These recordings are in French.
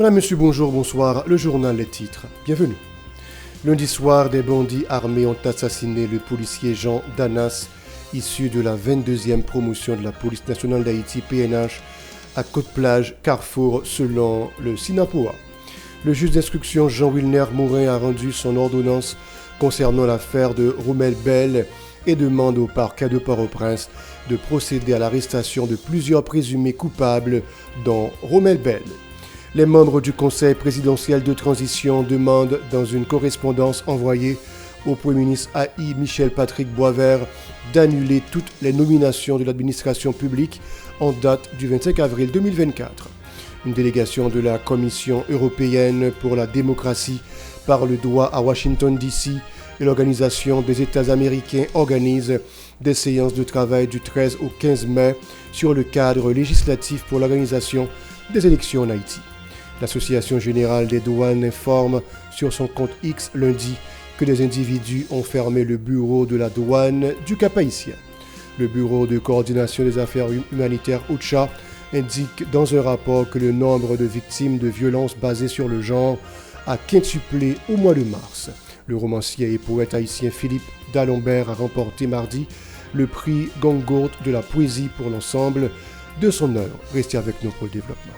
Madame, Monsieur, bonjour, bonsoir. Le journal, les titres. Bienvenue. Lundi soir, des bandits armés ont assassiné le policier Jean Danas, issu de la 22e promotion de la police nationale d'Haïti, PNH, à Côte-Plage, Carrefour, selon le SINAPOA. Le juge d'instruction Jean-Wilner Mourin a rendu son ordonnance concernant l'affaire de Romel Bell et demande au parquet de Port-au-Prince de procéder à l'arrestation de plusieurs présumés coupables, dont Romel Bell. Les membres du Conseil présidentiel de transition demandent, dans une correspondance envoyée au Premier ministre AI Michel-Patrick Boisvert, d'annuler toutes les nominations de l'administration publique en date du 25 avril 2024. Une délégation de la Commission européenne pour la démocratie par le droit à Washington DC et l'Organisation des États américains organisent des séances de travail du 13 au 15 mai sur le cadre législatif pour l'organisation des élections en Haïti. L'Association générale des douanes informe sur son compte X lundi que des individus ont fermé le bureau de la douane du Cap-Haïtien. Le Bureau de coordination des affaires humanitaires OCHA indique dans un rapport que le nombre de victimes de violences basées sur le genre a quintuplé au mois de mars. Le romancier et poète haïtien Philippe D'Alembert a remporté mardi le prix Goncourt de la poésie pour l'ensemble de son œuvre. Restez avec nous pour le développement.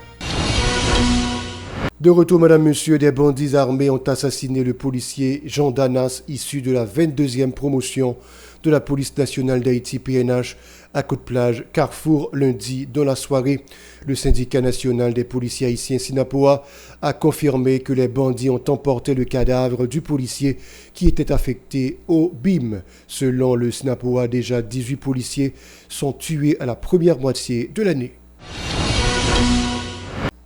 De retour, Madame, Monsieur, des bandits armés ont assassiné le policier Jean Danas, issu de la 22e promotion de la police nationale d'Haïti, PNH, à Côte-Plage, Carrefour, lundi. Dans la soirée, le syndicat national des policiers haïtiens SINAPOA a confirmé que les bandits ont emporté le cadavre du policier qui était affecté au BIM. Selon le SINAPOA, déjà 18 policiers sont tués à la première moitié de l'année.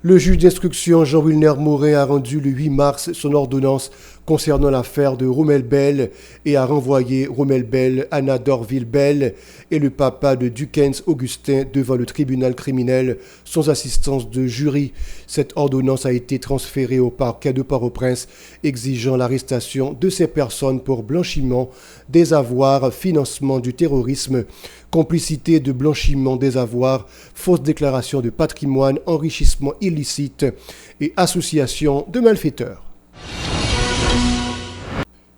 Le juge d'instruction Jean-Wilner Mourin a rendu le 8 mars son ordonnance concernant l'affaire de Romel Bell et a renvoyé Romel Bell, Anna Dorville Bell et le papa de Dukens Augustin devant le tribunal criminel sans assistance de jury. Cette ordonnance a été transférée au parquet de Port-au-Prince, exigeant l'arrestation de ces personnes pour blanchiment des avoirs, financement du terrorisme, complicité de blanchiment des avoirs, fausse déclaration de patrimoine, enrichissement illicite et association de malfaiteurs.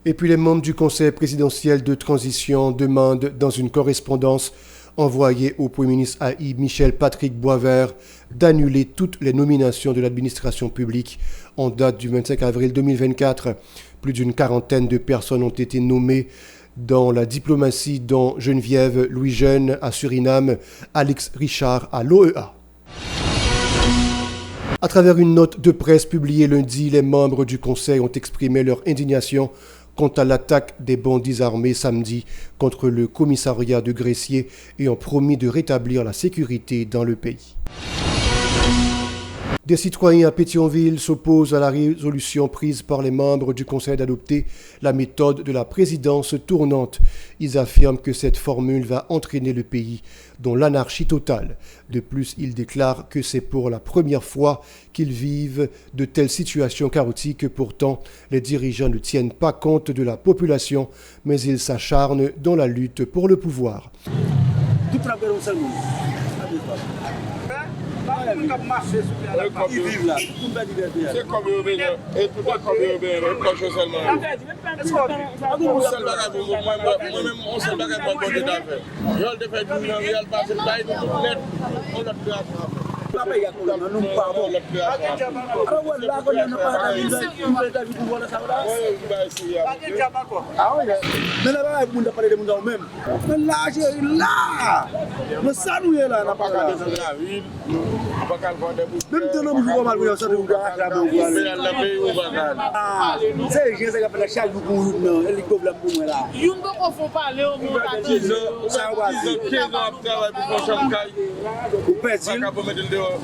Et puis les membres du Conseil présidentiel de transition demandent, dans une correspondance envoyée au Premier ministre AI Michel-Patrick Boisvert, d'annuler toutes les nominations de l'administration publique en date du 25 avril 2024. Plus d'une quarantaine de personnes ont été nommées dans la diplomatie, dont Geneviève Louis-Jeune à Suriname, Alex Richard à l'OEA. À travers une note de presse publiée lundi, les membres du Conseil ont exprimé leur indignation quant à l'attaque des bandits armés samedi contre le commissariat de Gressier et ont promis de rétablir la sécurité dans le pays. Des citoyens à Pétionville s'opposent à la résolution prise par les membres du Conseil d'adopter la méthode de la présidence tournante. Ils affirment que cette formule va entraîner le pays dans l'anarchie totale. De plus, ils déclarent que c'est pour la première fois qu'ils vivent de telles situations chaotiques. Pourtant, les dirigeants ne tiennent pas compte de la population, mais ils s'acharnent dans la lutte pour le pouvoir. Ils vivent là. C'est comme Européens. Et tout est comme Européens. Pas seulement. Moi-même, on s'est pas capable de faire. Je vais le faire du million, je vais le passer le bail, on l'a fait à la paix, nous ne parlons pas. Alors, là, on n'a pas mais là-bas, il y a parlé de monde même. Mais là, là, mais ça nous est là, n'a pas qu'à descendre la ville. Même de l'homme, je vois mal, vous savez, vous avez la paix ou pas. C'est je sais que la charge beaucoup, il problème pour moi là. Il ne faut pas aller au monde à 10 ans. Ça va 15 ans après travail pour faire chambre caille. Vous perdez. Ça va mettre dehors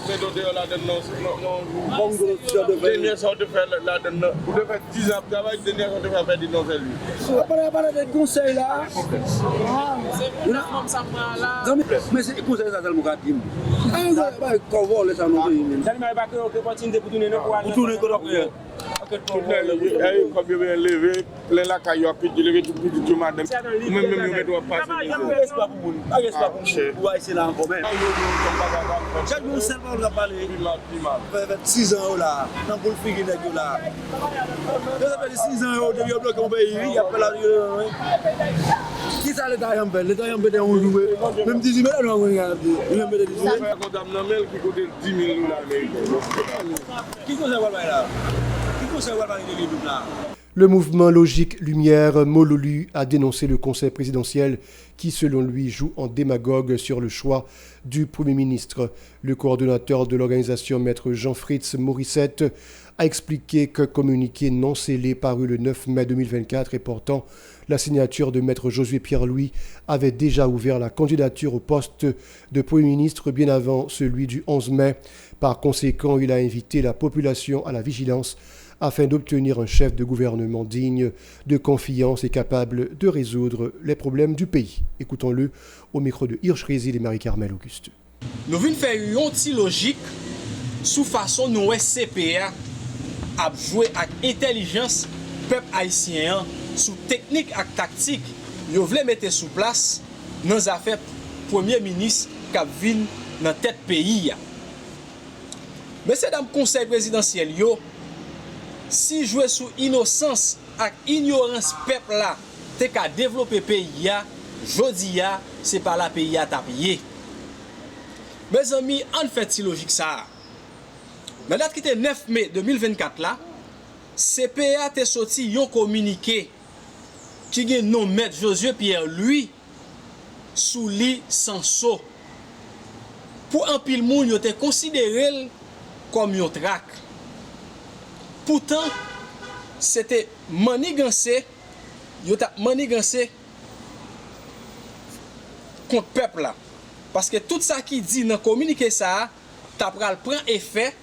là-dedans. Dernière sorte de faire là-dedans. Vous devez faire 10 ans de travail, dernière sorte de faire des non élus. Après parler des conseils là. C'est comme ça là. Mais c'est conseil ça tellement gratuit. Ah, ça va comment les ça non. Tellement pas que opportunité pour tourner pour tourner Tout le comme bien levé, plein la caillou, puis il est tout madame. Même me doit passer. C'est là encore même. Chaque jour, c'est on va parler. 26 ans là, dans pour le figuer là. Ça fait 6 ans depuis le bloc mon pays, il y a pas la qui ça l'état yambé de on joue même 10 000 on regarde il yambé de 10 000 condamne Namel qui coûte 10 000 dollars qui cause ça là qui cause ça là. Le mouvement Logique Lumière Mololu a dénoncé le conseil présidentiel qui, selon lui, joue en démagogue sur le choix du Premier ministre. Le coordonnateur de l'organisation, Maître Jean-Fritz Morissette, a expliqué qu'un communiqué non scellé paru le 9 mai 2024 et portant la signature de Maître Josué Pierre-Louis avait déjà ouvert la candidature au poste de Premier ministre bien avant celui du 11 mai. Par conséquent, il a invité la population à la vigilance afin d'obtenir un chef de gouvernement digne de confiance et capable de résoudre les problèmes du pays. Écoutons-le au micro de Hirsch Résil et Marie-Carmel Auguste. Nous venons faire une petite logique sous façon nous CPA à jouer avec intelligence peuple haïtien sous technique et tactique. Nous voulons mettre sous place nos affaires premier ministre qui vient dans tête pays. Mais c'est dans le conseil présidentiel si jouer sous innocence et ignorance peuple là, t'es qu'à développer pays jodi c'est pas la pays à taper. Mes amis, en fait si logique ça. La date qui était 9 mai 2024 là, CPA t'est sorti un communiqué qui est non Maître Josué Pierre-Louis sous lit sans saut. Pour un pile moun yo te considéré comme un trac. Pourtant, c'était manigancé, manigancé contre le peuple là. Parce que tout ça qui dit dans le communiqué ça, t'as prend effet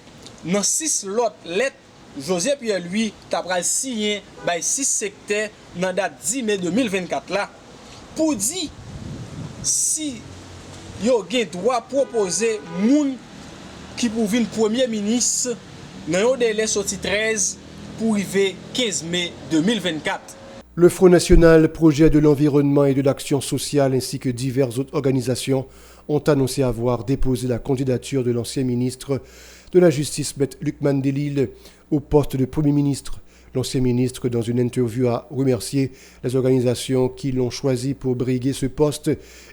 dans 6 autres lettres. José Pierre-Louis t'as signé by 6 secteurs dans la date 10 mai 2024 là. Pour dire si yo gen droit proposer moun qui pour venir premier ministre dans un délai sorti 13 pour arriver 15 mai 2024. Le Front National, Projet de l'Environnement et de l'Action Sociale ainsi que diverses autres organisations ont annoncé avoir déposé la candidature de l'ancien ministre de la Justice, M. Luc Mandélil, au poste de Premier ministre. L'ancien ministre, dans une interview, a remercié les organisations qui l'ont choisi pour briguer ce poste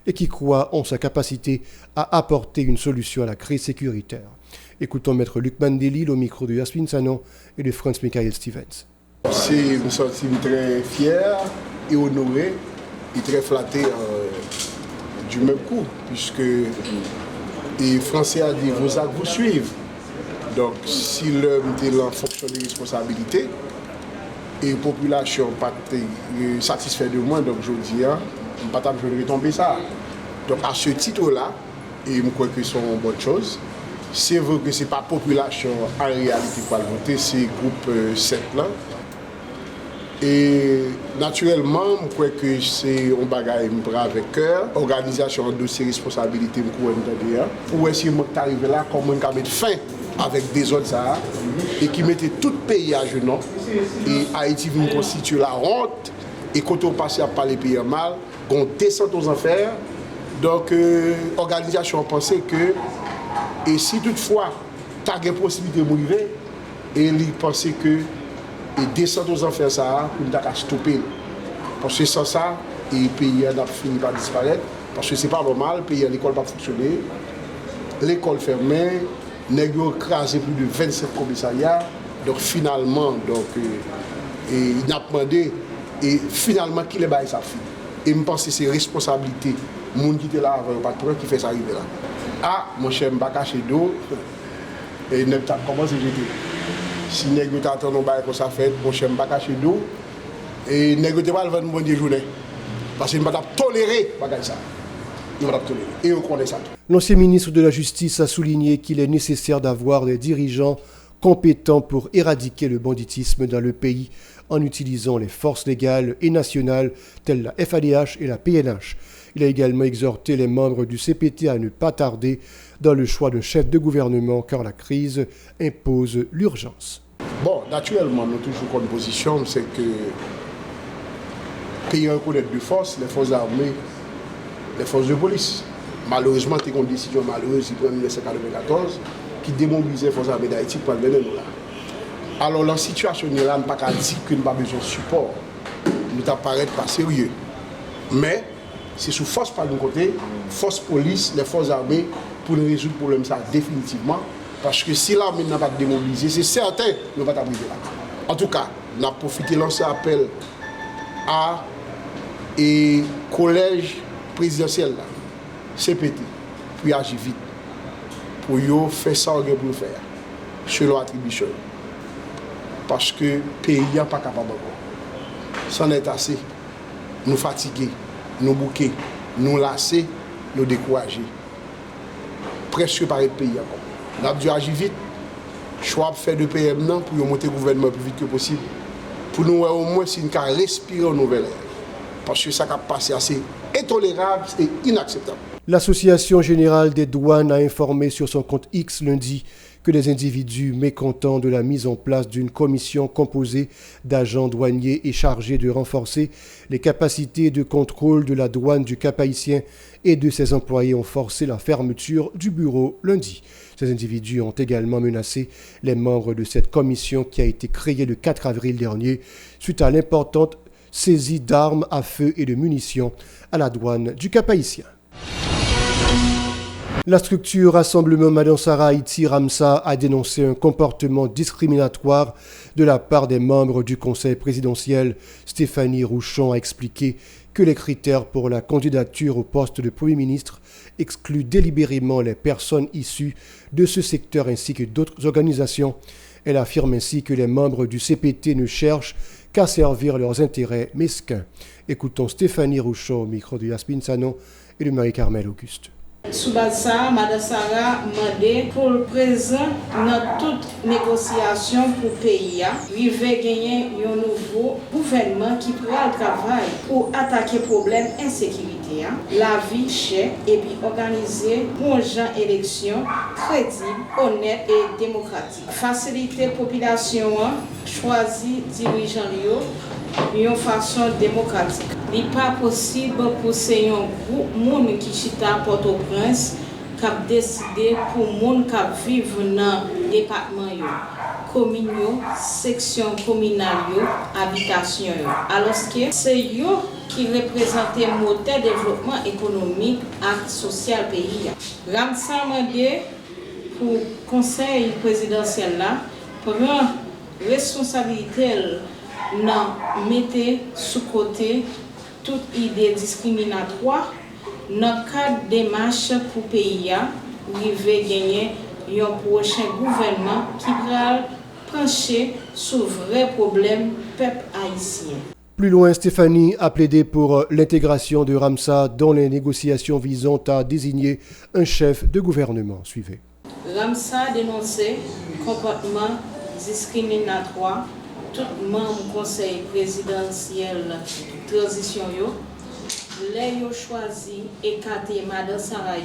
et qui croient en sa capacité à apporter une solution à la crise sécuritaire. Écoutons Maître Luc Mandélil au micro de Yasmine Sanon et de Franz Michael Stevens. Je me sens très fier et honoré et très flatté du même coup, puisque les Français ont dit vos actes vous suivent. Donc, si l'homme est en fonction des responsabilités, et la population n'est pas satisfaite de moi, donc je dis, je ne vais pas retomber ça. Donc, à ce titre-là, et je crois que c'est une bonne chose. C'est vrai que ce n'est pas la population en réalité qui va voter, c'est le groupe 7 là. Et naturellement, je crois que c'est un bagage avec cœur. L'organisation a dossier responsabilité pour essayer d'arriver là, comment on mettre fin avec des autres et qui mettaient tout le pays à genoux. Et Haïti vient constituer la honte. Et quand on passe à parler pays mal, on descend aux enfers. Donc, l'organisation a pensé que, et si toutefois, tu as une possibilité de mourir, et ils pensaient que, et descendre aux enfers, ça, pour nous stopper. Parce que sans ça, le pays a fini par disparaître. Parce que ce n'est pas normal, le pays, l'école n'a pas fonctionné. L'école fermée, nous avons écrasé plus de 27 commissariats. Donc finalement, il a demandé, et finalement, qui les bail sa fille. Et je pense que c'est responsabilité. Les gens qui étaient là avant, pas de qui fait ça arriver là. Ah, mon cher, je ne vais pas cacher d'eau. Et nous avons commencé à jeter. Si nous avons comme ça fait, mon cher, je ne vais pas cacher d'eau. Et nous n'avons pas le vendre une bonne journée. Parce que nous ne pouvons pas tolérer ça. Nous ne pouvons pas tolérer. Et on connaît ça. L'ancien ministre de la Justice a souligné qu'il est nécessaire d'avoir des dirigeants compétents pour éradiquer le banditisme dans le pays en utilisant les forces légales et nationales telles la FADH et la PNH. Il a également exhorté les membres du CPT à ne pas tarder dans le choix d'un chef de gouvernement car la crise impose l'urgence. Bon, naturellement, nous toujours comme position, c'est que pays reconnaît deux forces, les forces armées, les forces de police. Malheureusement, c'est une décision malheureuse en 1994 qui démobilisait les forces armées d'Haïti pour le venir là. Alors, la situation là, nous ne pouvons pas dire que nous n'avons pas besoin de support. Nous n'apparaît pas sérieux. Mais, c'est sous force par d'un côté, force police, les forces armées, pour nous résoudre le problème ça définitivement. Parce que si l'armée n'a pas démobilisé, c'est certain que nous ne pouvons pas arriver là. En tout cas, nous avons profité de lancer appel à et collège présidentiel là, CPT, pour agir vite, pour faire ça qu'on peut faire, selon l'attribution. Parce que le pays n'est pas capable encore. Ça n'est assez. Nous fatigués, nous bouqués, nous lassés, nous découragés. Presque pas le pays encore. Nous avons dû agir vite. Choix faire de PM pour monter le gouvernement le plus vite que possible. Pour nous, au moins, si nous pouvons respirer une nouvelle ère. Parce que ça qui a passé assez intolérable et inacceptable. L'Association générale des douanes a informé sur son compte X lundi que des individus mécontents de la mise en place d'une commission composée d'agents douaniers et chargés de renforcer les capacités de contrôle de la douane du Cap-Haïtien et de ses employés ont forcé la fermeture du bureau lundi. Ces individus ont également menacé les membres de cette commission qui a été créée le 4 avril dernier suite à l'importante saisie d'armes à feu et de munitions à la douane du Cap-Haïtien. La structure Rassemblement Madansara Haïti Ramsa a dénoncé un comportement discriminatoire de la part des membres du conseil présidentiel. Stéphanie Rouchon a expliqué que les critères pour la candidature au poste de Premier ministre excluent délibérément les personnes issues de ce secteur ainsi que d'autres organisations. Elle affirme ainsi que les membres du CPT ne cherchent qu'à servir leurs intérêts mesquins. Écoutons Stéphanie Rouchon au micro de Yasmine Sanon et de Marie-Carmel Auguste. Sous base ça, Mme Sarah m'a demandé pour le présent, dans toute négociation pour le pays, il va gagner un nouveau gouvernement qui prend le travail pour attaquer le problème de l'insécurité, la vie chère et puis organiser bon genre élection crédible, honnête et démocratique. Faciliter la population, choisir dirigeants d'une façon démocratique. Il n'est pas possible pour ces groupe monde qui chita Port-au-Prince qui a décidé pour monde qui vivent dans le département communaux, section communale, habitation. Alors que c'est eux qui représentent le moteur de développement économique et social pays. Ramsa demandé pour le conseil présidentiel là prendre responsabilité non mettez sous côté toute idée discriminatoire dans le cadre des démarches pour le pays, il va gagner un prochain gouvernement qui va pencher sur vrai problème peuple haïtien. Plus loin, Stéphanie a plaidé pour l'intégration de Ramsa dans les négociations visant à désigner un chef de gouvernement. Suivez. Ramsa a dénoncé comportement discriminatoire tout membre du conseil présidentiel transition les yo choisi écarter Mme Sarah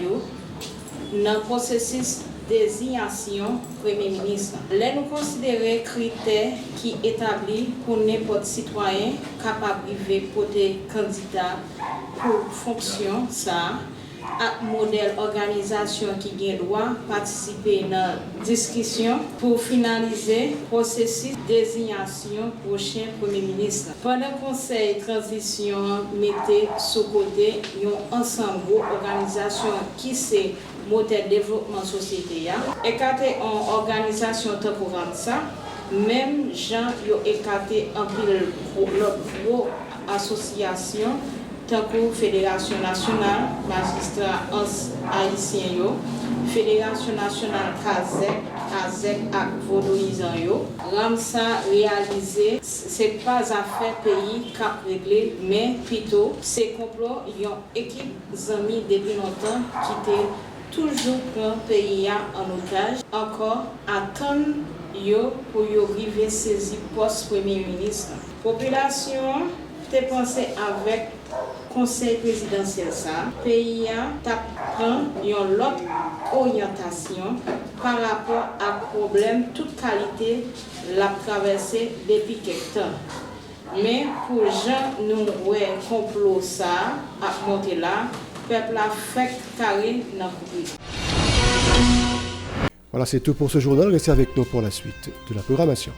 dans le processus de désignation Premier ministre. Les nous considérer critères qui établis pour n'importe citoyen capable de porter candidat pour fonction ça à modèle organisation qui gagne droit participer dans la discussion pour finaliser le processus de désignation prochain Premier ministre. Pendant le conseil de transition, mettez sous côté un ensemble d'organisations qui c'est moteur de développement société. Écarter en organisation temporaire ça, même gens ont écarté en pile gros association tant que Fédération nationale magistrat haïtien Fédération nationale Kazek et Vaudoisans Ramsa réalisé c'est pas affaire pays cap réglé mais plutôt c'est complot une équipe amis depuis longtemps qui était toujours prend pays en otage encore attendre yo pour yo arriver saisir poste Premier ministre. Population te pensé avec conseil présidentiel ça, pays a prend une autre orientation par rapport à problème toute qualité la traversée depuis quelque temps. Mais pour gens nous ouais complot ça à monter là, peuple a fait carré dans le. Voilà, c'est tout pour ce journal. Restez avec nous pour la suite de la programmation.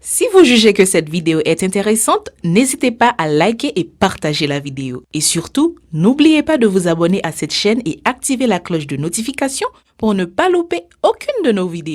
Si vous jugez que cette vidéo est intéressante, n'hésitez pas à liker et partager la vidéo. Et surtout, n'oubliez pas de vous abonner à cette chaîne et activer la cloche de notification pour ne pas louper aucune de nos vidéos.